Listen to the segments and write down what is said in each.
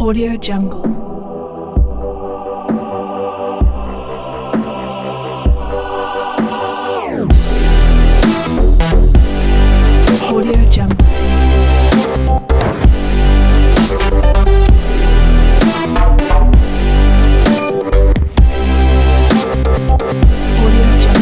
Audio Jungle. Audio Jungle. Audio Jungle. Audio Jungle.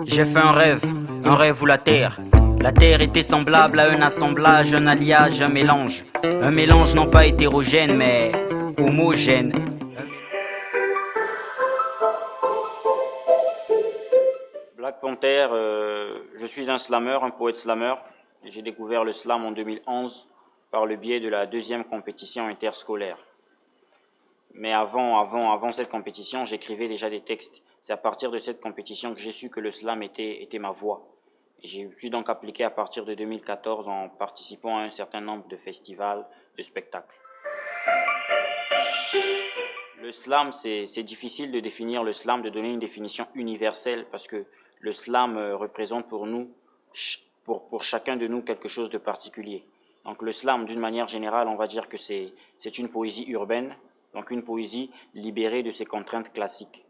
J'ai fait un rêve où la terre était semblable à un assemblage, un alliage, un mélange non pas hétérogène mais homogène. Black Panther, je suis un slammer, un poète slammer. J'ai découvert le slam en 2011 par le biais de la deuxième compétition interscolaire. Mais avant cette compétition, j'écrivais déjà des textes. C'est à partir de cette compétition que j'ai su que le slam était ma voie. Je suis donc appliqué à partir de 2014 en participant à un certain nombre de festivals, de spectacles. Le slam, c'est difficile de définir le slam, de donner une définition universelle parce que le slam représente pour nous, pour chacun de nous, quelque chose de particulier. Donc le slam, d'une manière générale, on va dire que c'est une poésie urbaine, donc une poésie libérée de ses contraintes classiques.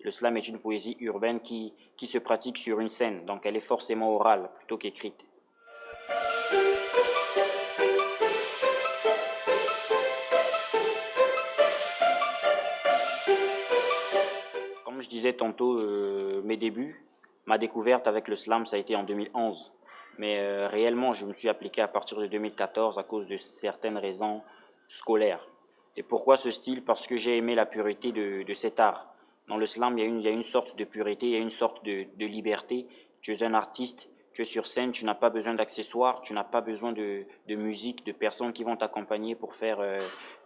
Le slam est une poésie urbaine qui se pratique sur une scène, donc elle est forcément orale plutôt qu'écrite. Comme je disais tantôt, mes débuts, ma découverte avec le slam, ça a été en 2011. Mais réellement, je me suis appliqué à partir de 2014 à cause de certaines raisons scolaires. Et pourquoi ce style? Parce que j'ai aimé la pureté de cet art. Dans le slam, il y a une sorte de pureté, il y a une sorte de liberté. Tu es un artiste, tu es sur scène, tu n'as pas besoin d'accessoires, tu n'as pas besoin de musique, de personnes qui vont t'accompagner pour faire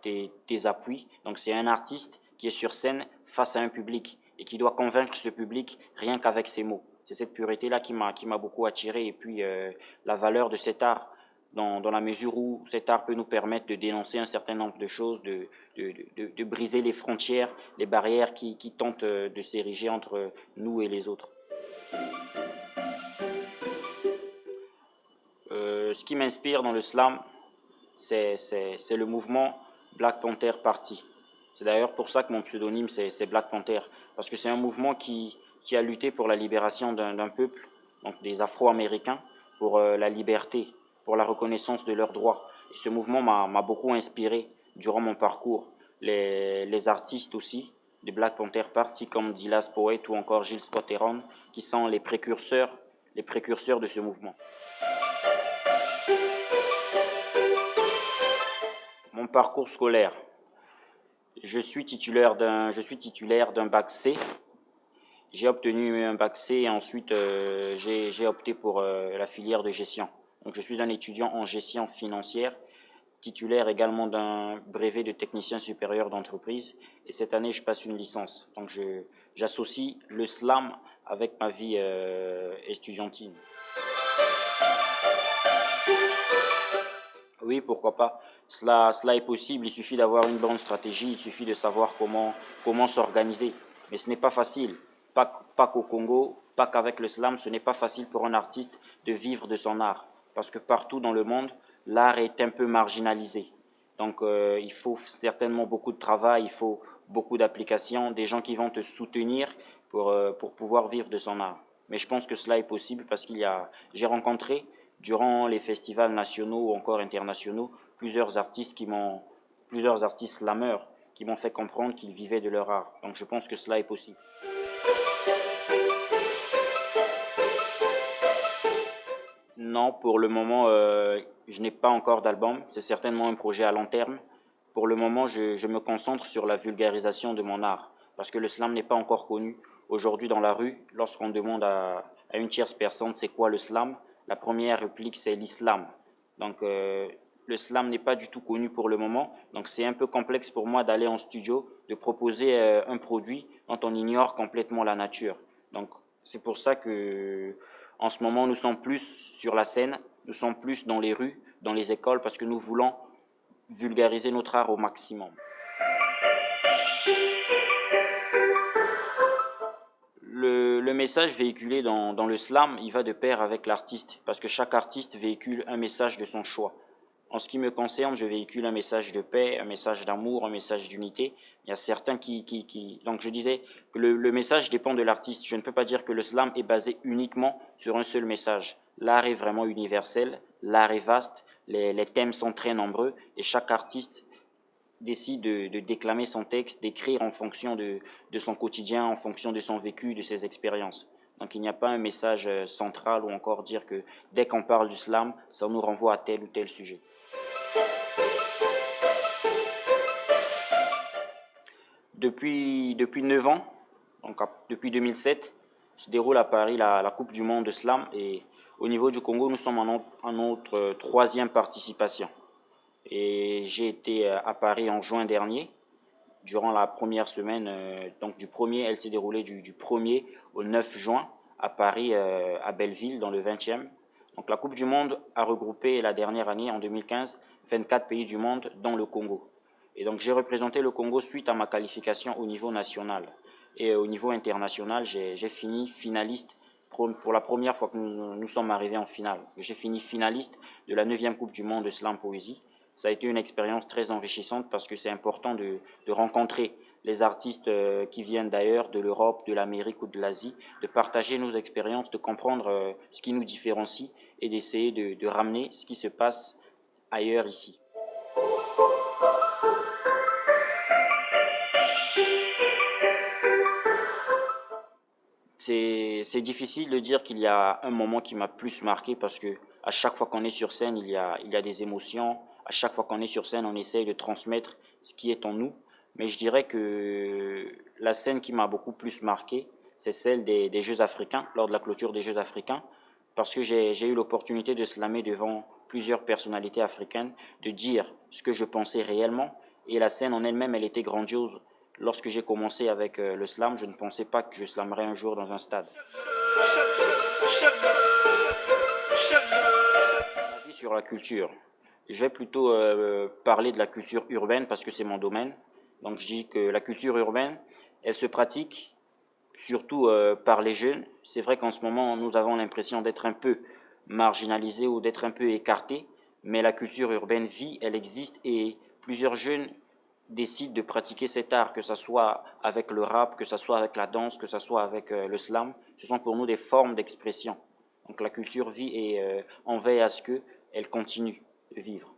tes appuis. Donc c'est un artiste qui est sur scène face à un public et qui doit convaincre ce public rien qu'avec ses mots. C'est cette pureté-là qui m'a beaucoup attiré et puis la valeur de cet art dans la mesure où cet art peut nous permettre de dénoncer un certain nombre de choses, de briser les frontières, les barrières qui tentent de s'ériger entre nous et les autres. Ce qui m'inspire dans le slam, c'est le mouvement Black Panther Party. C'est d'ailleurs pour ça que mon pseudonyme c'est Black Panther, parce que c'est un mouvement qui a lutté pour la libération d'un peuple, donc des Afro-Américains, pour la liberté, pour la reconnaissance de leurs droits. Et ce mouvement m'a beaucoup inspiré durant mon parcours. Les artistes aussi, de Black Panther Party, comme Dilas Poet ou encore Gilles Scott-Heron, qui sont les précurseurs de ce mouvement. Mon parcours scolaire. Je suis titulaire d'un bac C. J'ai obtenu un bac C et ensuite j'ai opté pour la filière de gestion. Donc je suis un étudiant en gestion financière, titulaire également d'un brevet de technicien supérieur d'entreprise. Et cette année, je passe une licence. Donc j'associe le slam avec ma vie estudiantine. Oui, pourquoi pas. Cela est possible, il suffit d'avoir une bonne stratégie, il suffit de savoir comment s'organiser. Mais ce n'est pas facile. Pas qu'au Congo, pas qu'avec le slam, ce n'est pas facile pour un artiste de vivre de son art. Parce que partout dans le monde, l'art est un peu marginalisé. Donc il faut certainement beaucoup de travail, il faut beaucoup d'applications, des gens qui vont te soutenir pour pouvoir vivre de son art. Mais je pense que cela est possible parce j'ai rencontré durant les festivals nationaux ou encore internationaux plusieurs artistes slameurs qui m'ont fait comprendre qu'ils vivaient de leur art. Donc je pense que cela est possible. Non, pour le moment, je n'ai pas encore d'album. C'est certainement un projet à long terme. Pour le moment, je me concentre sur la vulgarisation de mon art. Parce que le slam n'est pas encore connu. Aujourd'hui, dans la rue, lorsqu'on demande à une tierce personne c'est quoi le slam, la première réplique c'est l'islam. Donc, le slam n'est pas du tout connu pour le moment. Donc, c'est un peu complexe pour moi d'aller en studio, de proposer un produit dont on ignore complètement la nature. Donc, c'est pour ça que en ce moment, nous sommes plus sur la scène, nous sommes plus dans les rues, dans les écoles, parce que nous voulons vulgariser notre art au maximum. Le message véhiculé dans le slam, il va de pair avec l'artiste, parce que chaque artiste véhicule un message de son choix. En ce qui me concerne, je véhicule un message de paix, un message d'amour, un message d'unité. Il y a certains qui... Donc je disais que le message dépend de l'artiste. Je ne peux pas dire que le slam est basé uniquement sur un seul message. L'art est vraiment universel, l'art est vaste, les thèmes sont très nombreux et chaque artiste décide de déclamer son texte, d'écrire en fonction de son quotidien, en fonction de son vécu, de ses expériences. Donc il n'y a pas un message central ou encore dire que dès qu'on parle du slam, ça nous renvoie à tel ou tel sujet. Depuis 9 ans, donc depuis 2007, se déroule à Paris la Coupe du Monde de Slam et au niveau du Congo, nous sommes en notre troisième participation. Et j'ai été à Paris en juin dernier, durant la première semaine, donc du 1er, elle s'est déroulée du 1er au 9 juin à Paris, à Belleville, dans le 20e. Donc la Coupe du Monde a regroupé la dernière année, en 2015, 24 pays du monde, dont le Congo. Et donc j'ai représenté le Congo suite à ma qualification au niveau national. Et au niveau international, j'ai fini finaliste pour la première fois que nous sommes arrivés en finale. J'ai fini finaliste de la 9e Coupe du Monde de Slam Poésie. Ça a été une expérience très enrichissante parce que c'est important de rencontrer les artistes qui viennent d'ailleurs, de l'Europe, de l'Amérique ou de l'Asie, de partager nos expériences, de comprendre ce qui nous différencie et d'essayer de ramener ce qui se passe ailleurs ici. C'est difficile de dire qu'il y a un moment qui m'a plus marqué parce que à chaque fois qu'on est sur scène, il y a des émotions. À chaque fois qu'on est sur scène, on essaye de transmettre ce qui est en nous. Mais je dirais que la scène qui m'a beaucoup plus marqué, c'est celle des Jeux africains, lors de la clôture des Jeux africains, parce que j'ai eu l'opportunité de slammer devant plusieurs personnalités africaines, de dire ce que je pensais réellement. Et la scène en elle-même, elle était grandiose. Lorsque j'ai commencé avec le slam, je ne pensais pas que je slammerais un jour dans un stade. Sur la culture, je vais plutôt parler de la culture urbaine parce que c'est mon domaine. Donc je dis que la culture urbaine, elle se pratique surtout par les jeunes. C'est vrai qu'en ce moment, nous avons l'impression d'être un peu marginalisés ou d'être un peu écartés, mais la culture urbaine vit, elle existe et plusieurs jeunes décident de pratiquer cet art, que ce soit avec le rap, que ce soit avec la danse, que ce soit avec le slam. Ce sont pour nous des formes d'expression. Donc la culture vit et on veille à ce qu'elle continue de vivre.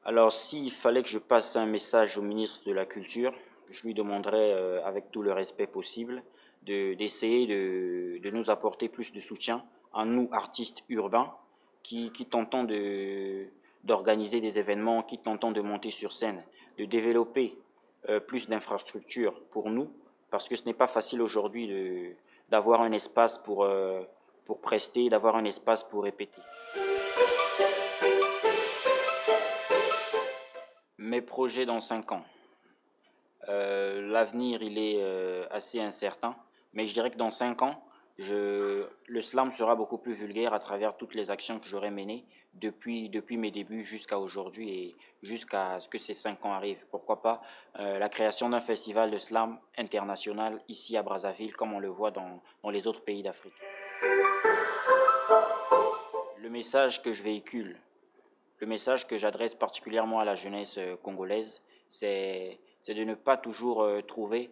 Alors s'il fallait que je passe un message au ministre de la Culture, je lui demanderais avec tout le respect possible d'essayer de nous apporter plus de soutien à nous, artistes urbains, qui tentons d'organiser des événements, qui tentons de monter sur scène, de développer plus d'infrastructures pour nous, parce que ce n'est pas facile aujourd'hui d'avoir un espace pour prester, d'avoir un espace pour répéter. Mes projets dans 5 ans. L'avenir, il est assez incertain, mais je dirais que dans 5 ans, le slam sera beaucoup plus vulgaire à travers toutes les actions que j'aurai menées depuis mes débuts jusqu'à aujourd'hui et jusqu'à ce que ces 5 ans arrivent. Pourquoi pas la création d'un festival de slam international ici à Brazzaville, comme on le voit dans les autres pays d'Afrique. Le message que je véhicule, le message que j'adresse particulièrement à la jeunesse congolaise, c'est de ne pas toujours trouver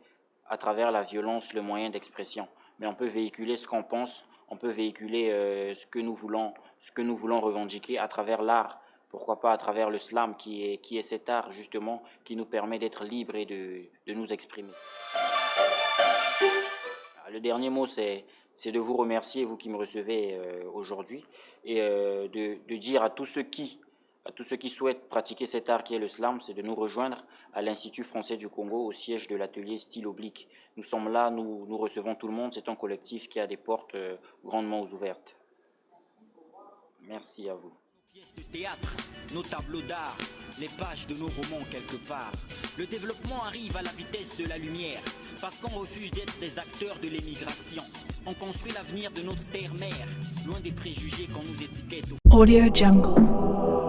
à travers la violence le moyen d'expression. Mais on peut véhiculer ce qu'on pense, on peut véhiculer ce que nous voulons revendiquer à travers l'art. Pourquoi pas à travers le slam qui est cet art justement qui nous permet d'être libres et de nous exprimer. Le dernier mot, c'est de vous remercier, vous qui me recevez aujourd'hui, et de dire à tous ceux qui souhaitent pratiquer cet art qui est le slam, c'est de nous rejoindre à l'Institut français du Congo, au siège de l'atelier Style Oblique. Nous sommes là, nous recevons tout le monde, c'est un collectif qui a des portes grandement ouvertes. Merci à vous. pièces de théâtre, nos tableaux d'art, les pages de nos romans quelque part. Le développement arrive à la vitesse de la lumière, parce qu'on refuse d'être des acteurs de l'émigration. On construit l'avenir de notre terre-mère, loin des préjugés qu'on nous étiquette. Audio Jungle.